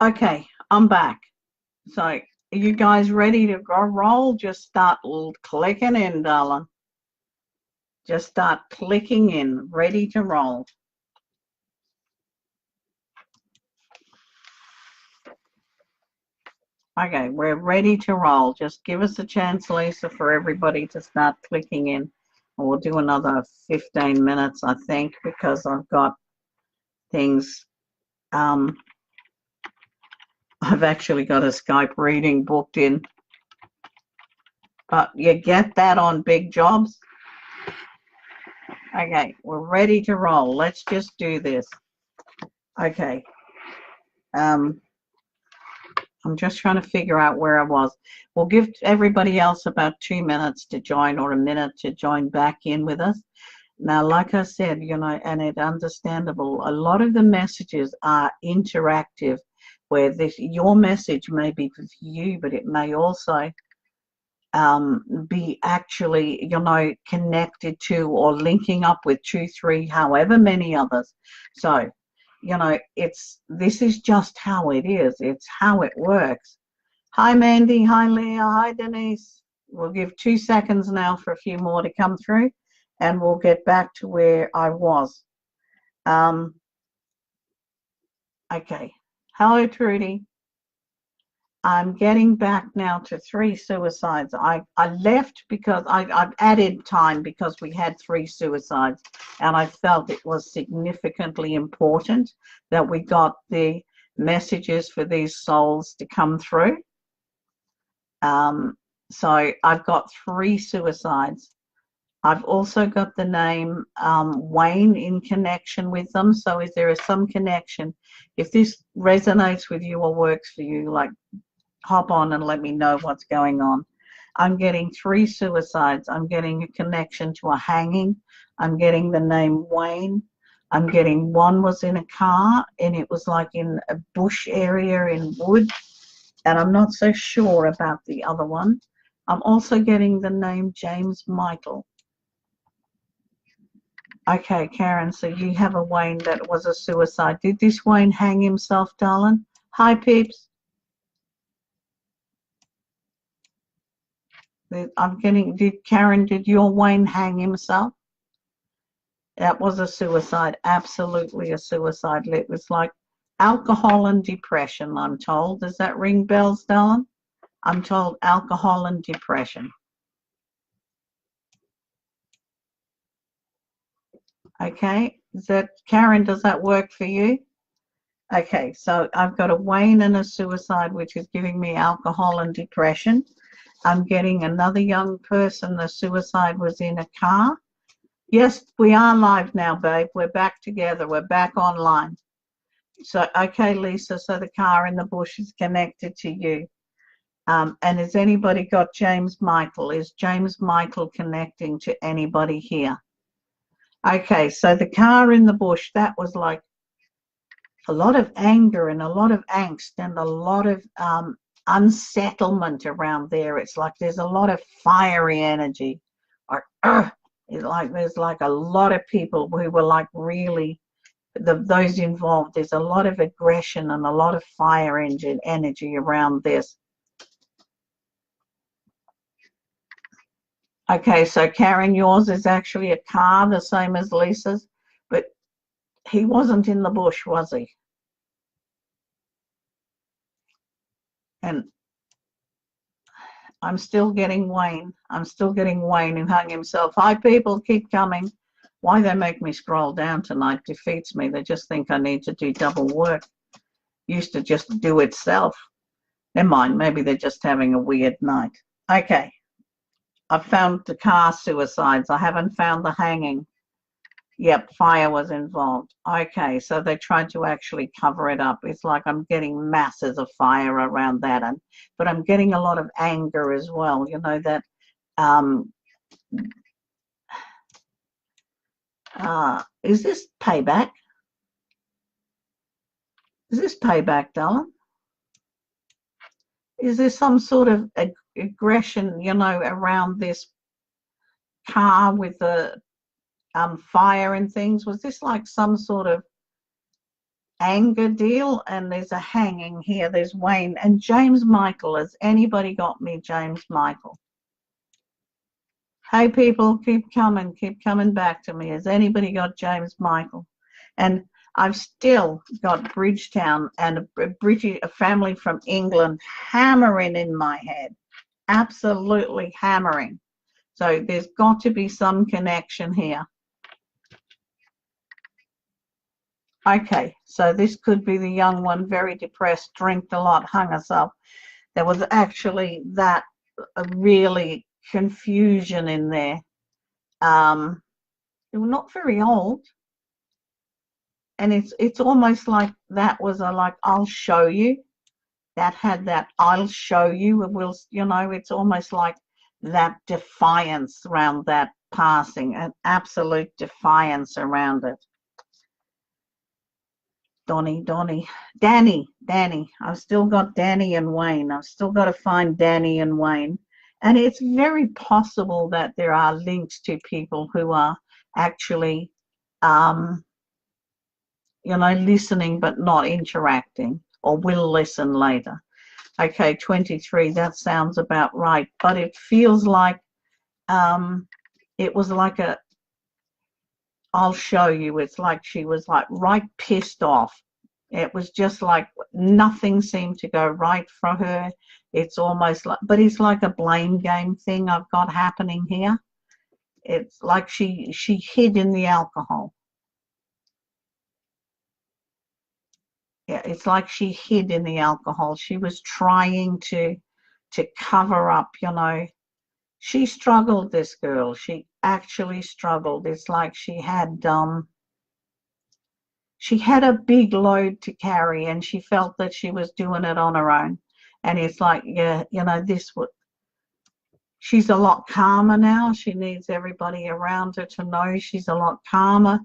Okay, I'm back. So, are you guys ready to go roll? Just start clicking in, darling. Just start clicking in, ready to roll. Okay, we're ready to roll. Just give us a chance, Lisa, for everybody to start clicking in. And we'll do another 15 minutes, I think, because I've got things. I've actually got a Skype reading booked in. But you get that on big jobs? Okay, we're ready to roll. Let's just do this. Okay. I'm just trying to figure out where I was. We'll give everybody else about 2 minutes to join, or a minute to join back in with us. Now, like I said, and it's understandable, a lot of the messages are interactive, where your message may be for you, but it may also be actually, connected to or linking up with 2, 3, however many others. So, this is just how it is. It's how it works. Hi, Mandy. Hi, Leah. Hi, Denise. We'll give 2 seconds now for a few more to come through, and we'll get back to where I was. Okay. Hello, Trudy. I'm getting back now to 3 suicides. I left because I've added time because we had 3 suicides, and I felt it was significantly important that we got the messages for these souls to come through. So I've got 3 suicides. I've also got the name Wayne in connection with them. So is there some connection? If this resonates with you or works for you, like, hop on and let me know what's going on. I'm getting 3 suicides. I'm getting a connection to a hanging. I'm getting the name Wayne. I'm getting one was in a car, and it was like in a bush area in wood, and I'm not so sure about the other one. I'm also getting the name James Michael. Okay, Karen, so you have a Wayne that was a suicide. Did this Wayne hang himself, darling? Hi, peeps. I'm getting, did your Wayne hang himself? That was a suicide, absolutely a suicide. It was like alcohol and depression, I'm told. Does that ring bells, darling? I'm told alcohol and depression. Okay, Karen, does that work for you? Okay, so I've got a Wayne and a suicide, which is giving me alcohol and depression. I'm getting another young person, the suicide was in a car. Yes, we are live now, babe. We're back together. We're back online. So, okay, Lisa, so the car in the bush is connected to you. And has anybody got James Michael? Is James Michael connecting to anybody here? Okay, so the car in the bush, that was like a lot of anger and a lot of angst and a lot of unsettlement around there. It's like there's a lot of fiery energy, or it's like there's like a lot of people who were like really those involved. There's a lot of aggression and a lot of fire engine energy around this. Okay, so Karen, yours is actually a car, the same as Lisa's, but he wasn't in the bush, was he? And I'm still getting Wayne. I'm still getting Wayne who hung himself. Hi, people, keep coming. Why they make me scroll down tonight defeats me. They just think I need to do double work. Used to just do itself. Never mind, maybe they're just having a weird night. Okay, I've found the car suicides. I haven't found the hanging. Yep, fire was involved. Okay, so they tried to actually cover it up. It's like I'm getting masses of fire around that, but I'm getting a lot of anger as well. You know that is this payback? Is this payback, darling? Is there some sort of aggression, around this car with the fire and things? Was this like some sort of anger deal, and there's a hanging here. There's Wayne and James Michael. Has anybody got me James Michael? Hey people, keep coming back to me. Has anybody got James Michael? And I've still got Bridgetown and a family from England hammering in my head, absolutely hammering. So there's got to be some connection here. Okay, so this could be the young one, very depressed, drank a lot, hung herself. There was actually that really confusion in there. They were not very old, and it's almost like that was a like I'll show you. That had that I'll show you. Will you know? It's almost like that defiance around that passing, an absolute defiance around it. Danny. I've still got Danny and Wayne. I've still got to find Danny and Wayne. And it's very possible that there are links to people who are actually, listening but not interacting, or will listen later. Okay, 23, that sounds about right. But it feels like it was like I'll show you. It's like she was like right pissed off. It was just like nothing seemed to go right for her. It's almost like, but it's like a blame game thing I've got happening here. It's like she hid in the alcohol. Yeah, it's like she hid in the alcohol. She was trying to cover up, She struggled, this girl. She actually struggled. It's like she had a big load to carry, and she felt that she was doing it on her own. And it's like, yeah, she's a lot calmer now. She needs everybody around her to know she's a lot calmer.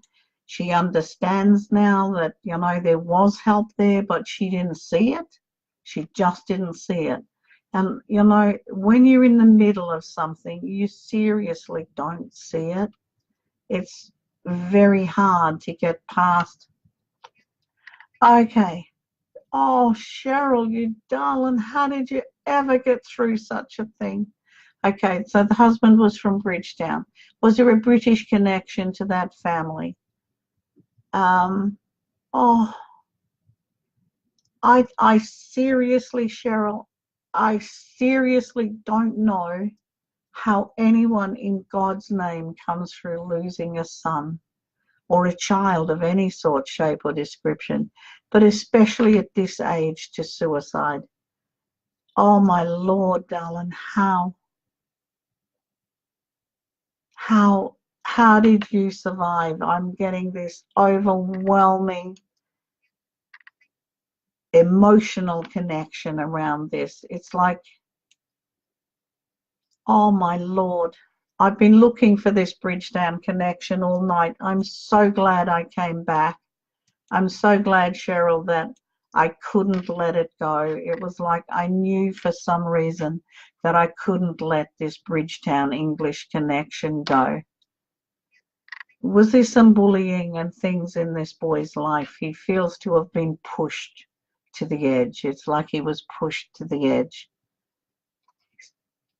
She understands now that, there was help there, but she didn't see it. She just didn't see it. And, when you're in the middle of something, you seriously don't see it. It's very hard to get past. Okay. Oh, Cheryl, you darling, how did you ever get through such a thing? Okay, so the husband was from Bridgetown. Was there a British connection to that family? I seriously, Cheryl, I seriously don't know how anyone in God's name comes through losing a son or a child of any sort, shape, or description, but especially at this age to suicide. Oh, my Lord, darling, how did you survive? I'm getting this overwhelming emotional connection around this. It's like, oh my Lord, I've been looking for this Bridgetown connection all night. I'm so glad I came back. I'm so glad, Cheryl, that I couldn't let it go. It was like I knew for some reason that I couldn't let this Bridgetown English connection go. Was there some bullying and things in this boy's life? He feels to have been pushed to the edge. It's like he was pushed to the edge.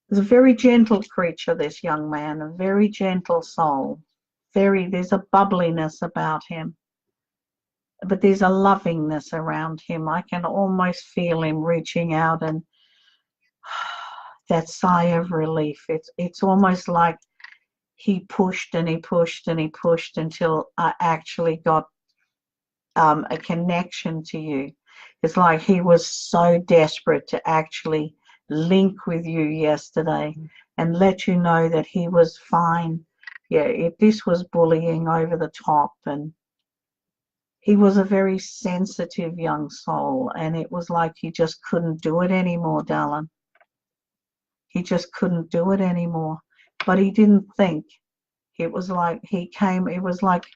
He's a very gentle creature, this young man, a very gentle soul. There's a bubbliness about him, but there's a lovingness around him. I can almost feel him reaching out, and that sigh of relief. It's almost like he pushed and he pushed and he pushed until I actually got a connection to you. It's like he was so desperate to actually link with you yesterday and let you know that he was fine. Yeah, if this was bullying over the top, and he was a very sensitive young soul, and it was like he just couldn't do it anymore, darling. He just couldn't do it anymore. But he didn't think. It was like it was like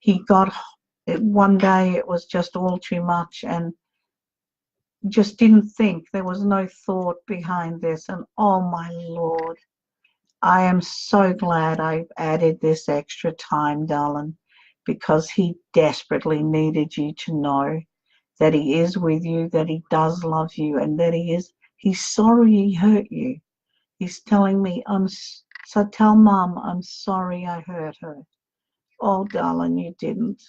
he got it one day, it was just all too much, and just didn't think. There was no thought behind this. And oh my Lord, I am so glad I've added this extra time, darling, because he desperately needed you to know that he is with you, that he does love you, and that he's sorry he hurt you. He's telling me, so tell Mum, I'm sorry I hurt her. Oh, darling, you didn't.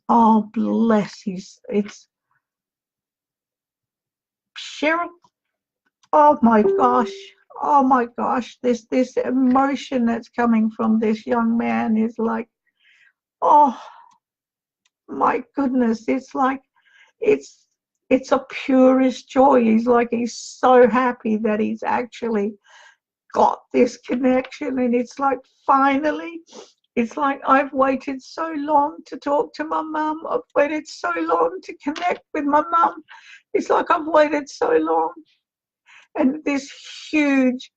Oh, bless it's Cheryl. Oh my gosh, this emotion that's coming from this young man is like, oh my goodness, it's like it's a purest joy. He's so happy that he's actually got this connection, and it's like finally, it's like I've waited so long to talk to my mum. I've waited so long to connect with my mum. It's like I've waited so long. And this huge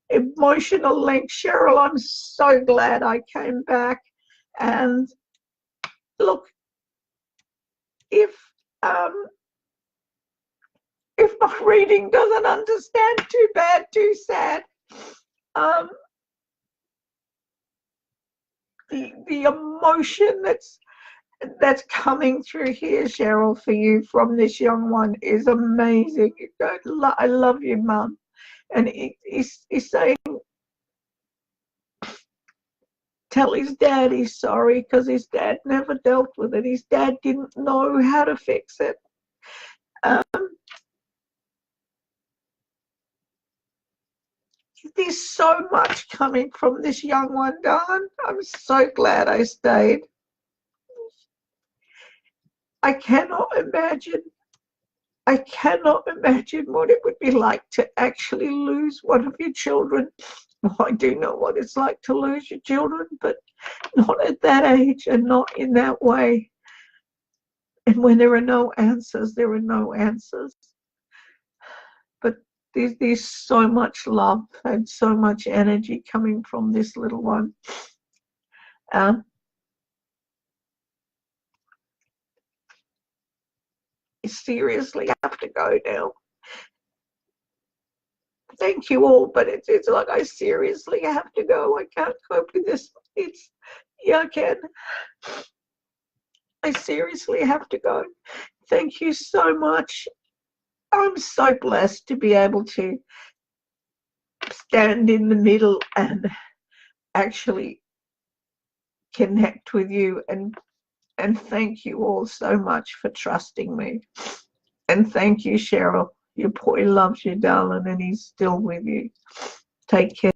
emotional link, Cheryl, I'm so glad I came back. And look, if my reading doesn't understand, too bad, too sad. The emotion that's coming through here, Cheryl, for you from this young one is amazing. I love you, Mum. And he's saying, tell his dad he's sorry, because his dad never dealt with it. His dad didn't know how to fix it. There's so much coming from this young one, darling. I'm so glad I stayed. I cannot imagine what it would be like to actually lose one of your children. Well, I do know what it's like to lose your children, but not at that age and not in that way. And when there are no answers, there are no answers. But there's so much love and so much energy coming from this little one. I seriously have to go now. Thank you all, but it's like I seriously have to go. I can't cope with this. I can. I seriously have to go. Thank you so much. I'm so blessed to be able to stand in the middle and actually connect with you, and thank you all so much for trusting me. And thank you, Cheryl. Your boy loves you, darling, and he's still with you. Take care.